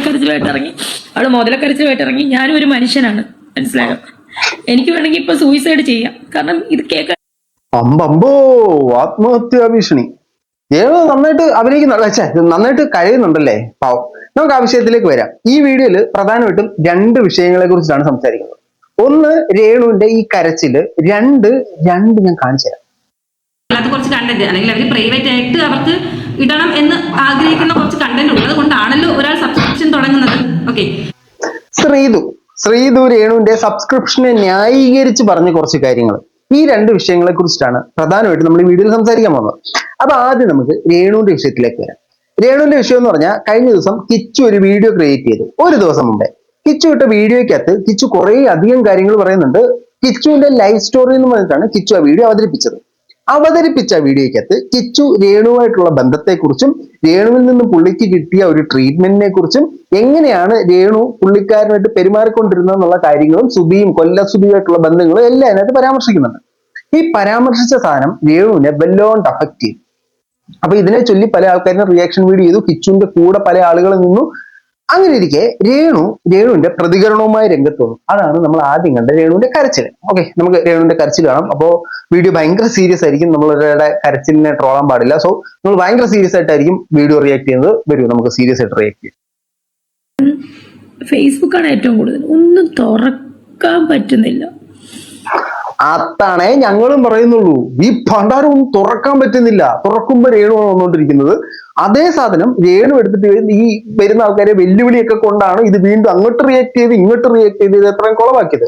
കരച്ചിലുമായിട്ട് ഇറങ്ങി, അവള് മുതലക്കരച്ചിലുമായിട്ട് ഇറങ്ങി. ഞാനും ഒരു മനുഷ്യനാണ്, മനസ്സിലായോ? എനിക്ക് വേണമെങ്കിൽ ഇപ്പൊ സൂയിസൈഡ് ചെയ്യാം. കാരണം ഇത് കേൾക്കാൻ അമ്പമ്പോ ആത്മഹത്യാ ഭീഷണി. ഏതോ നന്നായിട്ട് നന്നായിട്ട് കഴിയുന്നുണ്ടല്ലേ, പാവം. നമുക്ക് ആ വിഷയത്തിലേക്ക് വരാം. ഈ വീഡിയോയിൽ പ്രധാനമായിട്ടും രണ്ട് വിഷയങ്ങളെ കുറിച്ചാണ് സംസാരിക്കുന്നത്. ഒന്ന്, രേണുവിന്റെ ഈ കരച്ചില്. രണ്ട് ഞാൻ കാണിച്ചു തരാം. അത് കുറച്ച് കണ്ടന്റ് അല്ലെങ്കിൽ അവർ പ്രൈവറ്റ് ആയിട്ട് അവർക്ക് ഇടണം എന്ന് ആഗ്രഹിക്കുന്ന കുറച്ച് കണ്ടന്റ് ഉള്ളത് കൊണ്ടാണല്ലോ ഒരാൾ സബ്സ്ക്രിപ്ഷൻ തുടങ്ങുന്നത്. ഓക്കെ, ശ്രീതു രേണുവിന്റെ സബ്സ്ക്രിപ്ഷനെ ന്യായീകരിച്ച് പറഞ്ഞ കുറച്ച് കാര്യങ്ങൾ. ഈ രണ്ട് വിഷയങ്ങളെ കുറിച്ചിട്ടാണ് പ്രധാനമായിട്ടും നമ്മൾ ഈ വീഡിയോയിൽ സംസാരിക്കാൻ പോകുന്നത്. അപ്പൊ ആദ്യം നമുക്ക് രേണുവിന്റെ വിഷയത്തിലേക്ക് വരാം. രേണുവിന്റെ വിഷയം എന്ന് പറഞ്ഞാൽ, കഴിഞ്ഞ ദിവസം കിച്ചു ഒരു വീഡിയോ ക്രിയേറ്റ് ചെയ്തു. ഒരു ദിവസം മുമ്പേ കിച്ചു ഇട്ട വീഡിയോയ്ക്കകത്ത് കിച്ചു കുറെ അധികം കാര്യങ്ങൾ പറയുന്നുണ്ട്. കിച്ചുവിന്റെ ലൈഫ് സ്റ്റോറി എന്ന് പറഞ്ഞിട്ടാണ് കിച്ചു ആ വീഡിയോ അവതരിപ്പിച്ച വീഡിയോയ്ക്കകത്ത് കിച്ചു രേണുവായിട്ടുള്ള ബന്ധത്തെക്കുറിച്ചും രേണുവിൽ നിന്ന് പുള്ളിക്ക് കിട്ടിയ ഒരു ട്രീറ്റ്മെന്റിനെ കുറിച്ചും എങ്ങനെയാണ് രേണു പുള്ളിക്കാരനായിട്ട് പെരുമാറിക്കൊണ്ടിരുന്നുള്ള കാര്യങ്ങളും കൊല്ല സുബിയുമായിട്ടുള്ള ബന്ധങ്ങളും എല്ലാം അതിനകത്ത് പരാമർശിക്കുന്നുണ്ട്. ഈ പരാമർശിച്ച സാധനം രേണുവിനെ വല്ലാണ്ട് അഫക്ട് ചെയ്യും. അപ്പൊ ഇതിനെ ചൊല്ലി പല ആൾക്കാരും റിയാക്ഷൻ വീഡിയോ ചെയ്തു. കിച്ചുവിന്റെ കൂടെ പല ആളുകളും നിന്നു. അങ്ങനെ ഇരിക്കെ രേണുവിന്റെ പ്രതികരണവുമായി രംഗത്ത് വന്നു. അതാണ് നമ്മൾ ആദ്യം കണ്ട രേണുവിന്റെ കരച്ചിൽ. ഓക്കെ, നമുക്ക് രേണുവിന്റെ കരച്ചിൽ കാണാം. അപ്പോ വീഡിയോ ഭയങ്കര സീരിയസ് ആയിരിക്കും, നമ്മളവരുടെ കരച്ചിലിനെ ട്രോളാൻ പാടില്ല. സോ നമ്മൾ ഭയങ്കര സീരിയസ് ആയിട്ടായിരിക്കും വീഡിയോ റിയാക്ട് ചെയ്യുന്നത്. വരൂ നമുക്ക് സീരിയസ് ആയിട്ട് റിയാക്ട് ചെയ്യാം. ഫേസ്ബുക്കാണ് ഏറ്റവും കൂടുതൽ, ഒന്നും തുറക്കാൻ പറ്റുന്നില്ല. അതാണേ ഞങ്ങളും പറയുന്നുള്ളൂ, ഈ ഭണ്ഡാരം ഒന്നും തുറക്കാൻ പറ്റുന്നില്ല. തുറക്കുമ്പോ രേണുവാണ് വന്നുകൊണ്ടിരിക്കുന്നത്. അതേ സാധനം രേണു എടുത്തിട്ട് ഈ വരുന്ന ആൾക്കാരെ വെല്ലുവിളിയൊക്കെ കൊണ്ടാണ് ഇത് വീണ്ടും അങ്ങോട്ട് റിയാക്ട് ചെയ്ത് ഇങ്ങോട്ട് റിയാക്ട് ചെയ്ത് ഇത് എത്രയും കുളവാക്കിയത്.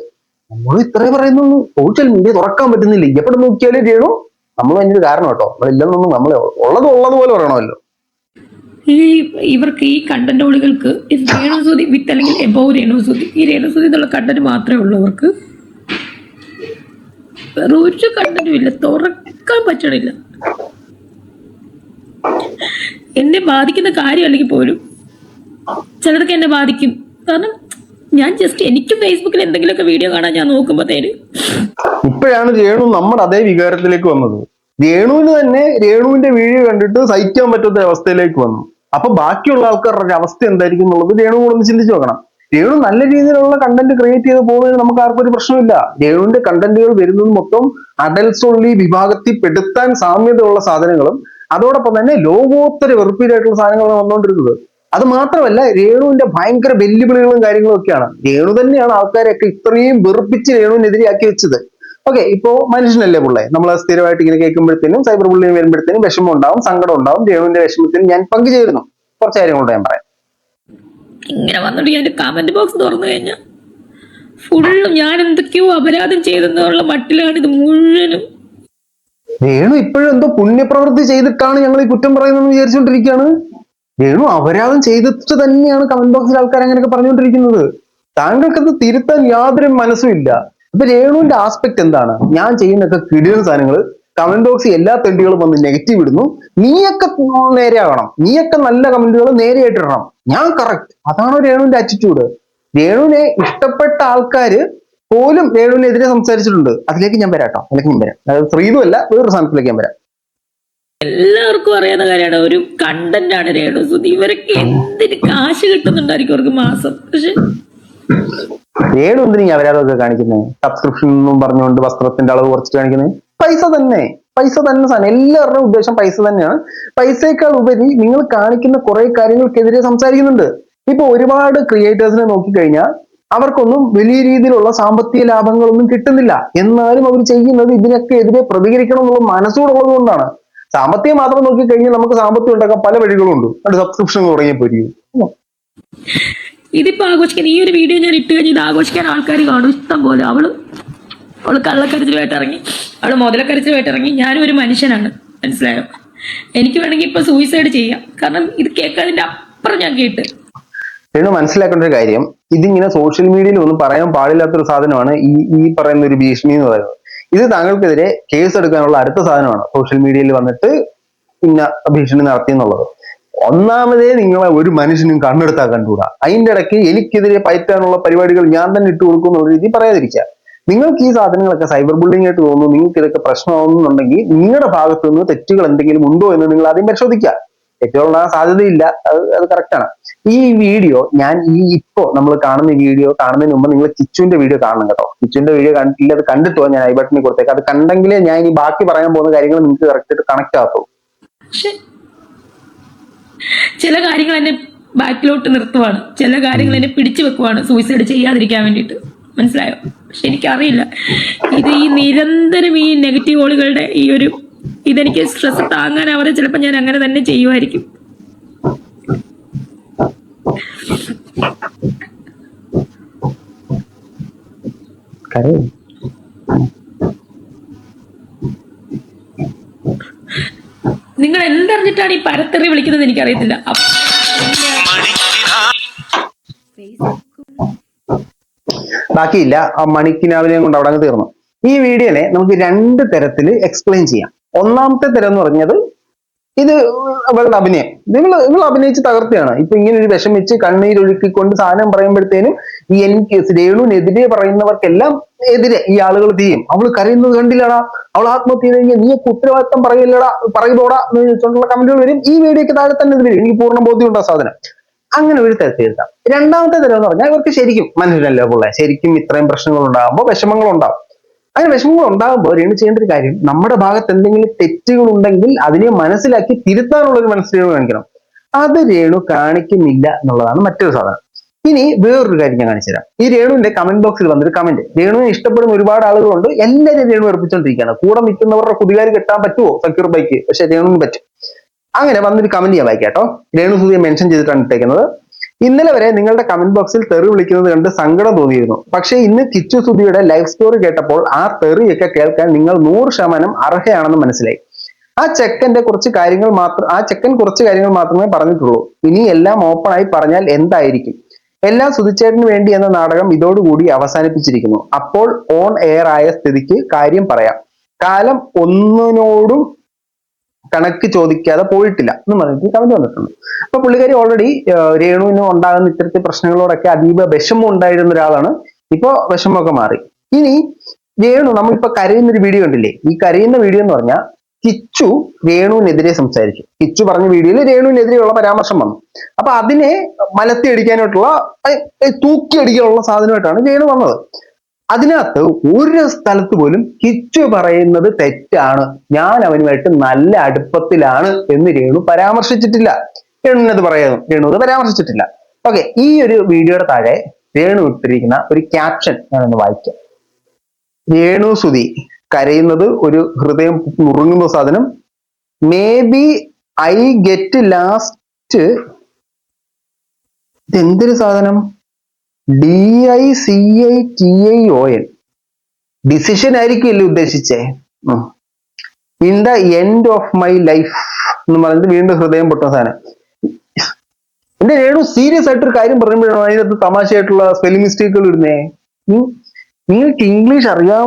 നമ്മൾ ഇത്രേ പറയുന്നുള്ളൂ, സോഷ്യൽ മീഡിയ തുറക്കാൻ പറ്റുന്നില്ല. എവിടെ നോക്കിയാലും രേണു. നമ്മൾ അതിന്റെ കാരണം കേട്ടോ, നമ്മളില്ലെന്നൊന്നും നമ്മളെ ഉള്ളതുപോലെ പറയണമല്ലോ. ഇവർക്ക് ഈ കണ്ടന്റ് ഓളികൾക്ക് രേണുസുതി വിത്ത് അല്ലെങ്കിൽ എബോവ് രേണുസുതി, ഈ രേണുസുതി എന്നുള്ള കണ്ടന്റ് മാത്രമേ ഉള്ളൂ അവർക്ക്. വേറെ ഒരു കണ്ടന്റും ഇല്ല, തുറക്കാൻ പറ്റണില്ല. എന്നെ ബാധിക്കുന്ന കാര്യം അല്ലെങ്കിൽ പോലും ചിലർക്ക് എന്നെ ബാധിക്കും. കാരണം ഞാൻ എനിക്ക് ഫേസ്ബുക്കിൽ എന്തെങ്കിലുമൊക്കെ വീഡിയോ കാണാൻ ഞാൻ നോക്കുമ്പോഴത്തേന് ഇപ്പോഴാണ് രേണു നമ്മുടെ അതേ വികാരത്തിലേക്ക് വന്നത്. രേണുവിന് തന്നെ രേണുവിന്റെ വീഡിയോ കണ്ടിട്ട് സഹിക്കാൻ പറ്റാത്ത അവസ്ഥയിലേക്ക് വന്നു. അപ്പൊ ബാക്കിയുള്ള ആൾക്കാരുടെ അവസ്ഥ എന്തായിരിക്കും എന്നുള്ളത് രേണു കൂടെ ഒന്ന് ചിന്തിച്ചു നോക്കണം. രേണു നല്ല രീതിയിലുള്ള കണ്ടന്റ് ക്രിയേറ്റ് ചെയ്ത് പോകുന്നതിന് നമുക്ക് ആർക്കും ഒരു പ്രശ്നമില്ല. രേണുവിന്റെ കണ്ടന്റുകൾ വരുന്നത് മൊത്തം അഡൽട്സ് ഓൺലി വിഭാഗത്തിൽ പെടുത്താൻ സാമ്യതയുള്ള സാധനങ്ങളും അതോടൊപ്പം തന്നെ ലോകോത്തര വെറുപ്പിലായിട്ടുള്ള സാധനങ്ങളാണ് വന്നുകൊണ്ടിരുന്നത്. അത് മാത്രമല്ല, രേണുവിന്റെ ഭയങ്കര വെല്ലുവിളികളും കാര്യങ്ങളും ഒക്കെയാണ്. രേണു തന്നെയാണ് ആൾക്കാരെയൊക്കെ ഇത്രയും വെറുപ്പിച്ച് രേണുവിനെതിരെയാക്കി വെച്ചത്. ഓക്കെ, ഇപ്പോ മനുഷ്യനല്ലേ പിള്ളേ, നമ്മൾ സ്ഥിരമായിട്ട് ഇങ്ങനെ കേൾക്കുമ്പോഴത്തേനും സൈബർ ബുള്ളിങ് വരുമ്പോഴത്തേനും വിഷമം ഉണ്ടാവും, സങ്കടം ഉണ്ടാവും. രേണുവിന്റെ വിഷമത്തിന് ഞാൻ പങ്കുചേരുന്നു. കുറച്ച് കാര്യങ്ങളോട് ഞാൻ പറയാം. ഇങ്ങനെ വന്നിട്ട് ഞാൻ കമന്റ് ബോക്സ് തുറന്നു കഴിഞ്ഞാൽ ഫുള്ളും ഞാൻ എന്തൊക്കെയോ അപരാധം ചെയ്തെന്നുള്ള മട്ടിലാണ് ഇത് മുഴുവനും. രേണു ഇപ്പോഴും എന്തോ പുണ്യപ്രവൃത്തി ചെയ്തിട്ടാണ് ഞങ്ങൾ ഈ കുറ്റം പറയുന്നത് വിചാരിച്ചുകൊണ്ടിരിക്കുകയാണ്. രേണു അപരാധം ചെയ്തിട്ട് തന്നെയാണ് കമന്റ് ബോക്സിൽ ആൾക്കാർ അങ്ങനെയൊക്കെ പറഞ്ഞുകൊണ്ടിരിക്കുന്നത്. താങ്കൾക്കത് തിരുത്താൻ യാതൊരു മനസ്സും ഇല്ല. അപ്പൊ രേണുവിന്റെ ആസ്പെക്ട് എന്താണ്? ഞാൻ ചെയ്യുന്നൊക്കെ കിടിലൻ സാധനങ്ങൾ കമന്റ് ബോക്സിൽ എല്ലാ തെണ്ടികളും വന്ന് നെഗറ്റീവ് ഇടുന്നു. നീയൊക്കെ നേരെയാകണം, നീയൊക്കെ നല്ല കമന്റുകൾ നേരെയായിട്ട് ഇടണം, ഞാൻ കറക്റ്റ്. അതാണോ രേണുവിന്റെ ആറ്റിറ്റ്യൂഡ്? രേണുവിനെ ഇഷ്ടപ്പെട്ട ആൾക്കാര് പോലും രേണുവിനെതിരെ സംസാരിച്ചിട്ടുണ്ട്. അതിലേക്ക് ഞാൻ വരാം. അതായത് ശ്രീതു അല്ല, വേറൊരു സ്ഥാനത്തിലേക്ക് ഞാൻ വരാം. എല്ലാവർക്കും അറിയാവുന്ന കാര്യമാണ്, ഒരു കണ്ടന്റ് ആണ് രേണുസുതി. ഇവരൊക്കെ എന്തിന് കാശ് കിട്ടുന്നുണ്ടായിരിക്കും അവർക്ക് മാസം. പക്ഷെ രേണു എന്തിനാ അവരാതൊക്കെ കാണിക്കുന്നത്? സബ്സ്ക്രിപ്ഷൻ എന്നും പറഞ്ഞുകൊണ്ട് വസ്ത്രത്തിന്റെ അളവ് കുറച്ചിട്ട് കാണിക്കുന്നത്. പൈസ തന്നെ സാധനം. എല്ലാവരുടെയും ഉദ്ദേശം പൈസ തന്നെയാണ്. പൈസയേക്കാൾ ഉപരി നിങ്ങൾ കാണിക്കുന്ന കുറെ കാര്യങ്ങൾക്കെതിരെ സംസാരിക്കുന്നുണ്ട്. ഇപ്പൊ ഒരുപാട് ക്രിയേറ്റേഴ്സിനെ നോക്കിക്കഴിഞ്ഞാൽ അവർക്കൊന്നും വലിയ രീതിയിലുള്ള സാമ്പത്തിക ലാഭങ്ങളൊന്നും കിട്ടുന്നില്ല. എന്നാലും അവർ ചെയ്യുന്നത് ഇതിനൊക്കെ എതിരെ പ്രതികരിക്കണം എന്നുള്ള മനസ്സോടുള്ളത് കൊണ്ടാണ്. സാമ്പത്തികം മാത്രം നോക്കിക്കഴിഞ്ഞാൽ നമുക്ക് സാമ്പത്തികം ഉണ്ടാക്കാൻ പല വഴികളുണ്ട്. അത് സബ്സ്ക്രിപ്ഷൻ തുടങ്ങിയപ്പോയിരിക്കും. ഇതിപ്പോ ആഘോഷിക്കാൻ ഈ ഒരു വീഡിയോ ഞാൻ ഇട്ട് കഴിഞ്ഞ് ഇത് ആഘോഷിക്കാൻ ആൾക്കാർ കാണും ഇഷ്ടം പോലെ. അവള് കള്ളക്കരച്ചിലുമായിട്ട് ഇറങ്ങി, അവള് മുതലക്കരച്ചിലുമായിട്ട് ഇറങ്ങി. ഞാനും ഒരു മനുഷ്യനാണ്, മനസ്സിലായോ? എനിക്ക് വേണമെങ്കിൽ ഇപ്പൊ സൂയിസൈഡ് ചെയ്യാം. കാരണം ഇത് കേൾക്കാതിന്റെ അപ്പുറം ഞാൻ കേട്ട്. രേണു മനസ്സിലാക്കേണ്ട ഒരു കാര്യം, ഇതിങ്ങനെ സോഷ്യൽ മീഡിയയിൽ ഒന്നും പറയാൻ പാടില്ലാത്തൊരു സാധനമാണ് ഈ പറയുന്ന ഒരു ഭീഷണി എന്ന് പറയുന്നത്. ഇത് താങ്കൾക്കെതിരെ കേസ് എടുക്കാനുള്ള അടുത്ത സാധനമാണ്. സോഷ്യൽ മീഡിയയിൽ വന്നിട്ട് പിന്നെ ഭീഷണി നടത്തി എന്നുള്ളത്. ഒന്നാമതേ നിങ്ങളെ ഒരു മനുഷ്യനും കണ്ണെടുത്താൽ കണ്ടുകൂടാ. അതിന്റെ ഇടയ്ക്ക് എനിക്കെതിരെ പയറ്റാനുള്ള പരിപാടികൾ ഞാൻ തന്നെ ഇട്ട് കൊടുക്കും എന്നുള്ള രീതി പറയാതിരിക്കുക. നിങ്ങൾക്ക് ഈ സാധനങ്ങളൊക്കെ സൈബർ ബുള്ളിംഗ് ആയിട്ട് തോന്നുന്നു, നിങ്ങൾക്ക് ഇതൊക്കെ പ്രശ്നമാവുന്നുണ്ടെങ്കിൽ നിങ്ങളുടെ ഭാഗത്ത് നിന്ന് തെറ്റുകൾ എന്തെങ്കിലും ഉണ്ടോ എന്ന് നിങ്ങൾ ആദ്യം പരിശോധിക്കുക. തെറ്റുകളുള്ള സാധ്യതയില്ല, അത് കറക്റ്റാണ്. ഈ വീഡിയോ ഞാൻ ഇപ്പോ നമ്മൾ കാണുന്ന വീഡിയോ കാണുന്നതിന് മുമ്പ് നിങ്ങൾ കിച്ചുവിന്റെ വീഡിയോ കാണണം കേട്ടോ. കിച്ചുവിന്റെ വീഡിയോ കണ്ടിട്ടില്ല, അത് കണ്ടിട്ടോ ഞാൻ ഐ ബട്ടണിൽ കൊടുത്തേക്ക്. അത് കണ്ടെങ്കിലേ ഞാൻ ഇനി ബാക്കി പറയാൻ പോകുന്ന കാര്യങ്ങൾ നിങ്ങൾക്ക് കറക്റ്റ് ആയിട്ട് കണക്ട് ആകത്തുള്ളൂ. പക്ഷെ ചില കാര്യങ്ങൾ എന്നെ ബാക്കിലോട്ട് നിർത്തുവാണ്, ചില കാര്യങ്ങൾ എന്നെ പിടിച്ചു വെക്കുവാണ് സൂയിസൈഡ് ചെയ്യാതിരിക്കാൻ വേണ്ടിയിട്ട്. മനസ്സിലായോ? പക്ഷെ എനിക്കറിയില്ല, ഇത് ഈ നിരന്തരം ഈ നെഗറ്റീവ് ഓളുകളുടെ ഈ ഒരു ഇതെനിക്ക് സ്ട്രെസ് താങ്ങാനാവാതെ ചിലപ്പോൾ ഞാൻ അങ്ങനെ തന്നെ ചെയ്യുമായിരിക്കും. നിങ്ങൾ എന്തറിഞ്ഞിട്ടാണ് ഈ പരത്തെറി വിളിക്കുന്നത് എനിക്കറിയത്തില്ല. ബാക്കിയില്ല, ആ മണിക്കിനാവിനെയും കൊണ്ട് അവിടെ അങ്ങ് തീർന്നു. ഈ വീഡിയോനെ നമുക്ക് 2 തരത്തിൽ എക്സ്പ്ലെയിൻ ചെയ്യാം. ഒന്നാമത്തെ തരം എന്ന് പറഞ്ഞത് ഇത് ഇവളുടെ അഭിനയം, ഇവൾ അഭിനയിച്ച് തകർത്തിയാണ്. ഇപ്പൊ ഇങ്ങനെ ഒരു വിഷമിച്ച് കണ്ണീരൊഴുക്കിക്കൊണ്ട് സാധനം പറയുമ്പോഴത്തേനും ഈ എനിക്ക് രേണുവിനെതിരെ പറയുന്നവർക്കെല്ലാം എതിരെ ഈ ആളുകൾ ചെയ്യും. അവൾ കരയുന്നത് കണ്ടില്ലടാ, അവൾ ആത്മഹത്യ ചെയ്ത് കഴിഞ്ഞാൽ നീ ഉത്തരവാദിത്തം പറയുന്നോടാ എന്ന് ചോദിച്ചുകൊണ്ടുള്ള കമന്റുകൾ വരും. ഈ വീഡിയോക്ക് താഴെ തന്നെ ഇത് വരും. എനിക്ക് പൂർണ്ണ ബോധ്യമുണ്ടോ സാധനം. അങ്ങനെ ഒരു തരത്തിൽ എഴുതാം. രണ്ടാമത്തെ തരം എന്ന് പറഞ്ഞാൽ ഇവർക്ക് ശരിക്കും മനുഷ്യരല്ലേ പിള്ളേ, ശരിക്കും ഇത്രയും പ്രശ്നങ്ങൾ ഉണ്ടാകുമ്പോൾ വിഷമങ്ങൾ ഉണ്ടാവും. അങ്ങനെ വിഷമങ്ങൾ ഉണ്ടാകുമ്പോൾ രേണു ചെയ്യേണ്ട ഒരു കാര്യം, നമ്മുടെ ഭാഗത്ത് എന്തെങ്കിലും തെറ്റുകൾ ഉണ്ടെങ്കിൽ അതിനെ മനസ്സിലാക്കി തിരുത്താനുള്ള ഒരു മനസ്സിലാക്കി കാണിക്കണം. അത് രേണു കാണിക്കുന്നില്ല എന്നുള്ളതാണ് മറ്റൊരു സാധനം. ഇനി വേറൊരു കാര്യം ഞാൻ കാണിച്ചു തരാം. ഈ രേണുവിന്റെ കമന്റ് ബോക്സിൽ വന്നൊരു കമന്റ്, രേണുവിനെ ഇഷ്ടപ്പെടുന്ന ഒരുപാട് ആളുകളുണ്ട്, എല്ലാവരും രേണു ഉറപ്പിച്ചുകൊണ്ടിരിക്കുകയാണ്. കൂടെ നിൽക്കുന്നവരുടെ കുതികാരി കെട്ടാൻ പറ്റുമോ സക്കീർ ബൈക്ക്, പക്ഷെ രേണുവിന് പറ്റും. അങ്ങനെ വന്നൊരു കമന്റ് ഞാൻ വായിക്കാം കേട്ടോ. രേണു സുധിയെ മെൻഷൻ ചെയ്തിട്ടാണ് ഇട്ടേക്കുന്നത്. ഇന്നലെ വരെ നിങ്ങളുടെ കമന്റ് ബോക്സിൽ തെറി വിളിക്കുന്നത് കണ്ട് സങ്കടം തോന്നിയിരുന്നു. പക്ഷേ ഇന്ന് കിച്ചു സുധിയുടെ ലൈഫ് സ്റ്റോറി കേട്ടപ്പോൾ ആ തെറിയൊക്കെ കേൾക്കാൻ നിങ്ങൾ 100% അർഹയാണെന്ന് മനസ്സിലായി. ആ ചെക്കൻ കുറച്ച് കാര്യങ്ങൾ മാത്രമേ പറഞ്ഞിട്ടുള്ളൂ. ഇനി എല്ലാം ഓപ്പൺ ആയി പറഞ്ഞാൽ എന്തായിരിക്കും? എല്ലാം സുധിച്ചേട്ടന് വേണ്ടി എന്ന നാടകം ഇതോടുകൂടി അവസാനിപ്പിച്ചിരിക്കുന്നു. അപ്പോൾ ഓൺ എയർ ആയ സ്ഥിതിക്ക് കാര്യം പറയാം. കാലം ഒന്നിനോടും കണക്ക് ചോദിക്കാതെ പോയിട്ടില്ല എന്ന് പറഞ്ഞിട്ട് കമന്റ് വന്നിട്ടുണ്ട്. അപ്പൊ പുള്ളിക്കാരി ഓൾറെഡി രേണുവിന് ഉണ്ടാകുന്ന ഇത്തരത്തിൽ പ്രശ്നങ്ങളോടൊക്കെ അതീവ വിഷമം ഉണ്ടായിരുന്ന ഒരാളാണ്. ഇപ്പൊ വിഷമമൊക്കെ മാറി. ഇനി രേണു നമ്മളിപ്പോ കരയുന്നൊരു വീഡിയോ കണ്ടില്ലേ? ഈ കരയുന്ന വീഡിയോ എന്ന് പറഞ്ഞാൽ കിച്ചു രേണുവിനെതിരെ സംസാരിച്ചു. കിച്ചു പറഞ്ഞ വീഡിയോയിൽ രേണുവിനെതിരെയുള്ള പരാമർശം വന്നു. അപ്പൊ അതിനെ മലത്തി അടിക്കാനായിട്ടുള്ള തൂക്കിയടിക്കാനുള്ള സാധനമായിട്ടാണ് രേണു വന്നത്. അതിനകത്ത് ഒരു സ്ഥലത്ത് പോലും കിച്ചു പറയുന്നത് തെറ്റാണ്, ഞാൻ അവനുമായിട്ട് നല്ല അടുപ്പത്തിലാണ് എന്ന് രേണു പരാമർശിച്ചിട്ടില്ല. രേണുവിനത് പറയാനും രേണു അത് പരാമർശിച്ചിട്ടില്ല. ഓക്കെ, ഈ ഒരു വീഡിയോയുടെ താഴെ രേണു ഇട്ടിരിക്കുന്ന ഒരു ക്യാപ്ഷൻ ഞാനൊന്ന് വായിക്കാം. രേണു സുധി കരയുന്നത് ഒരു ഹൃദയം നുറുങ്ങുന്ന സാധനം. May be I get last, ഇതെന്തൊരു സാധനം? DICITION ഡിസിഷൻ ആയിരിക്കുമല്ലേ ഉദ്ദേശിച്ചേ? In the end of my life എന്ന് പറഞ്ഞിട്ട് വീണ്ടും ഹൃദയം പൊട്ടുന്ന സാധനം. എന്റെ രേണു സീരിയസ് ആയിട്ടൊരു കാര്യം പറയുമ്പോഴാണ് അതിനകത്ത് തമാശയായിട്ടുള്ള സ്പെല്ലിംഗ് മിസ്റ്റേക്കുകൾ ഇടുന്നേ. നിങ്ങൾക്ക് ഇംഗ്ലീഷ് അറിയാൻ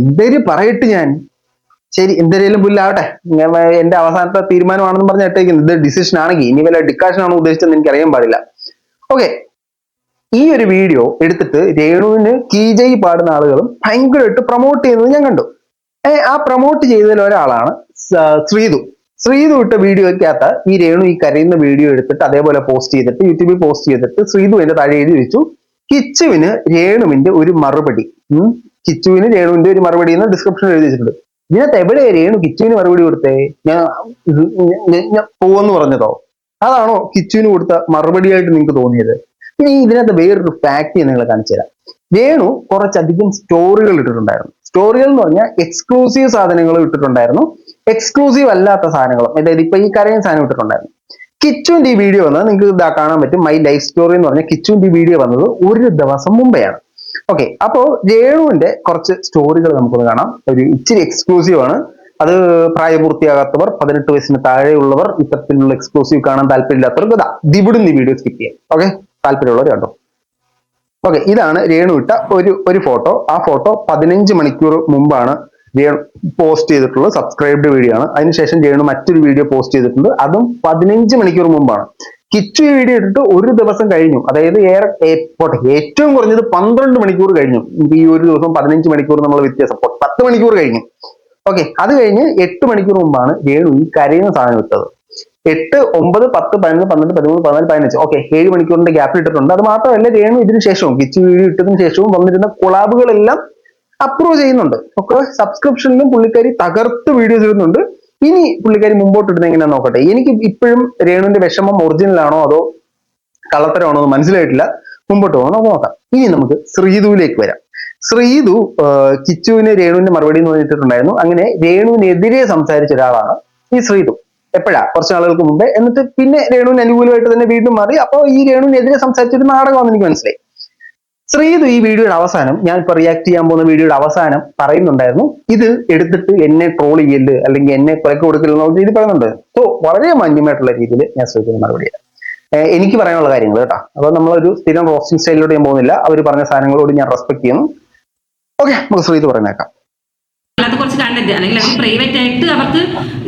എന്തൊരു പറയട്ടെ ഞാൻ. ശരി, എന്തെങ്കിലും പുല്ലാവട്ടെ, എന്റെ അവസാനത്തെ തീരുമാനമാണെന്ന് പറഞ്ഞ് ഇട്ടേക്കുന്നത്. ഇത് ഡിസിഷൻ ആണെങ്കിൽ ഇനി വല്ല ഡിക്കാഷൻ ആണോ ഉദ്ദേശിച്ചതെന്ന് എനിക്ക് അറിയാൻ പാടില്ല. ഓക്കെ, ഈ ഒരു വീഡിയോ എടുത്തിട്ട് രേണുവിന് കീജയ് പാടുന്ന ആളുകളും ഭയങ്കരമായിട്ട് പ്രൊമോട്ട് ചെയ്യുന്നത് ഞാൻ കണ്ടു. ആ പ്രൊമോട്ട് ചെയ്തതിൽ ഒരാളാണ് ശ്രീതു ഇട്ട വീഡിയോയ്ക്കകത്ത് ഈ രേണു ഈ കരയുന്ന വീഡിയോ എടുത്തിട്ട് അതേപോലെ പോസ്റ്റ് ചെയ്തിട്ട് യൂട്യൂബിൽ പോസ്റ്റ് ചെയ്തിട്ട് ശ്രീതു എന്റെ താഴെ എഴുതി വെച്ചു, കിച്ചുവിന് രേണുവിന്റെ ഒരു മറുപടി. കിച്ചുവിന് രേണുവിന്റെ ഒരു മറുപടി എന്ന് ഡിസ്ക്രിപ്ഷനിൽ എഴുതി വെച്ചിട്ടുണ്ട്. ഇതിനകത്ത് എവിടെ രേണു കിച്ചുവിന് മറുപടി കൊടുത്തേ? ഞാൻ പോവെന്ന് പറഞ്ഞതോ? അതാണോ കിച്ചുവിന് കൊടുത്ത മറുപടിയായിട്ട് നിങ്ങൾക്ക് തോന്നിയത്? ഇനി ഇതിനകത്ത് വേറൊരു ഫാക്ട് നിങ്ങൾ കാണിച്ചു തരാം. രേണു കുറച്ചധികം സ്റ്റോറികൾ ഇട്ടിട്ടുണ്ടായിരുന്നു. സ്റ്റോറികൾ എന്ന് പറഞ്ഞാൽ എക്സ്ക്ലൂസീവ് സാധനങ്ങൾ ഇട്ടിട്ടുണ്ടായിരുന്നു, എക്സ്ക്ലൂസീവ് അല്ലാത്ത സാധനങ്ങളും. അതായത് ഇപ്പൊ ഈ കരയും സാധനം ഇട്ടിട്ടുണ്ടായിരുന്നു. കിച്ചുവിന്റെ ഈ വീഡിയോ വന്നത് നിങ്ങൾക്ക് ഇതാ കാണാൻ പറ്റും. മൈ ലൈഫ് സ്റ്റോറി എന്ന് പറഞ്ഞാൽ കിച്ചുവിന്റെ ഈ വീഡിയോ വന്നത് ഒരു ദിവസം മുമ്പെയാണ്. ഓക്കെ, അപ്പോ രേണുവിന്റെ കുറച്ച് സ്റ്റോറികൾ നമുക്കൊന്ന് കാണാം. ഒരു ഇച്ചിരി എക്സ്ക്ലൂസീവ് ആണ്. അത് പ്രായപൂർത്തിയാകാത്തവർ, 18 വയസ്സിന് താഴെയുള്ളവർ, ഇത്തരത്തിലുള്ള എക്സ്ക്ലൂസീവ് കാണാൻ താല്പര്യമില്ലാത്തവർക്ക് ഇവിടുന്ന് ഈ വീഡിയോ സ്കിപ്പ് ചെയ്യാം. ഓക്കെ, താല്പര്യമുള്ളവർ കണ്ടോ. ഓക്കെ, ഇതാണ് രേണു ഇട്ട ഒരു ഫോട്ടോ. ആ ഫോട്ടോ 15 മണിക്കൂർ മുമ്പാണ് രേണു പോസ്റ്റ് ചെയ്തിട്ടുള്ളത്. സബ്സ്ക്രൈബ്ഡ് വീഡിയോ ആണ്. അതിനുശേഷം രേണു മറ്റൊരു വീഡിയോ പോസ്റ്റ് ചെയ്തിട്ടുണ്ട്, അതും 15 മണിക്കൂർ മുമ്പാണ്. കിച്ചു ഈ വീഡിയോ ഇട്ടിട്ട് ഒരു ദിവസം കഴിഞ്ഞു. അതായത് ഏറ്റവും കുറഞ്ഞത് 12 മണിക്കൂർ കഴിഞ്ഞു. ഈ ഒരു ദിവസം 15 മണിക്കൂർ എന്നുള്ള വ്യത്യാസം 10 മണിക്കൂർ കഴിഞ്ഞു. ഓക്കെ, അത് കഴിഞ്ഞ് 8 മണിക്കൂർ മുമ്പാണ് രേണു ഈ കരയുന്ന സാധനം ഇട്ടത്. 8, 9, 10, 11, 12, 13, 14, 15 ഓക്കെ 7 മണിക്കൂറിന്റെ ഗ്യാപ്പിൽ ഇട്ടിട്ടുണ്ട്. അത് മാത്രമല്ല രേണു ഇതിനു ശേഷവും കിച്ചു വീഡിയോ ഇട്ടതിനു ശേഷവും വന്നിരുന്ന കൊളാബുകളെല്ലാം അപ്രൂവ് ചെയ്യുന്നുണ്ട്. ഒക്കെ സബ്സ്ക്രിപ്ഷനിലും പുള്ളിക്കാരി തകർത്ത് വീഡിയോസ് ഇടുന്നുണ്ട്. ഇനി പുള്ളിക്കാരി മുമ്പോട്ട് ഇടുന്ന എങ്ങനെയാ നോക്കട്ടെ. എനിക്ക് ഇപ്പോഴും രേണുവിന്റെ വിഷമം ഒറിജിനൽ ആണോ അതോ കള്ളത്തരമാണോ എന്ന് മനസ്സിലായിട്ടില്ല. മുമ്പോട്ട് പോകണം, നോക്കാം. ഇനി നമുക്ക് ശ്രീതുവിലേക്ക് വരാം. ശ്രീതു കിച്ചുവിന് രേണുവിന്റെ മറുപടി എന്ന് പറഞ്ഞിട്ടുണ്ടായിരുന്നു. അങ്ങനെ രേണുവിനെതിരെ സംസാരിച്ച ഒരാളാണ് ഈ ശ്രീതു. എപ്പോഴാ? കുറച്ച് നാളുകൾക്ക് മുമ്പേ. എന്നിട്ട് പിന്നെ രേണുവിന് അനുകൂലമായിട്ട് തന്നെ വീണ്ടും മാറി. അപ്പോൾ ഈ രേണുവിനെതിരെ സംസാരിച്ചൊരു നാടകമാണെന്ന് എനിക്ക് മനസ്സിലായി. ശ്രീതു ഈ വീഡിയോയുടെ അവസാനം, ഞാൻ ഇപ്പൊ റിയാക്ട് ചെയ്യാൻ പോകുന്ന വീഡിയോയുടെ അവസാനം പറയുന്നുണ്ടായിരുന്നു, ഇത് എടുത്തിട്ട് എന്നെ ട്രോൾ ചെയ്യല് അല്ലെങ്കിൽ എന്നെ കൊലക്ക് കൊടുക്കലെന്നുള്ള രീതി പറയുന്നുണ്ട്. സോ വളരെ മാന്യമായിട്ടുള്ള രീതിയിൽ ഞാൻ ശ്രീതുവിന് മറുപടി ചെയ്യാം. എനിക്ക് പറയാനുള്ള കാര്യങ്ങൾ കേട്ടോ. അപ്പൊ നമ്മളൊരു സ്ഥിരം റോസ്റ്റിംഗ് സ്റ്റൈലിലോട്ട് ഞാൻ പോകുന്നില്ല. അവർ പറഞ്ഞ സാധനങ്ങളോട് ഞാൻ റെസ്പെക്ട് ചെയ്യുന്നു. ഓക്കെ, നമുക്ക് ശ്രീതു പറഞ്ഞേക്കാം. അല്ലാത്ത കുറച്ച് കണ്ടന്റ് അല്ലെങ്കിൽ അവർ പ്രൈവറ്റ് ആയിട്ട് അവർക്ക്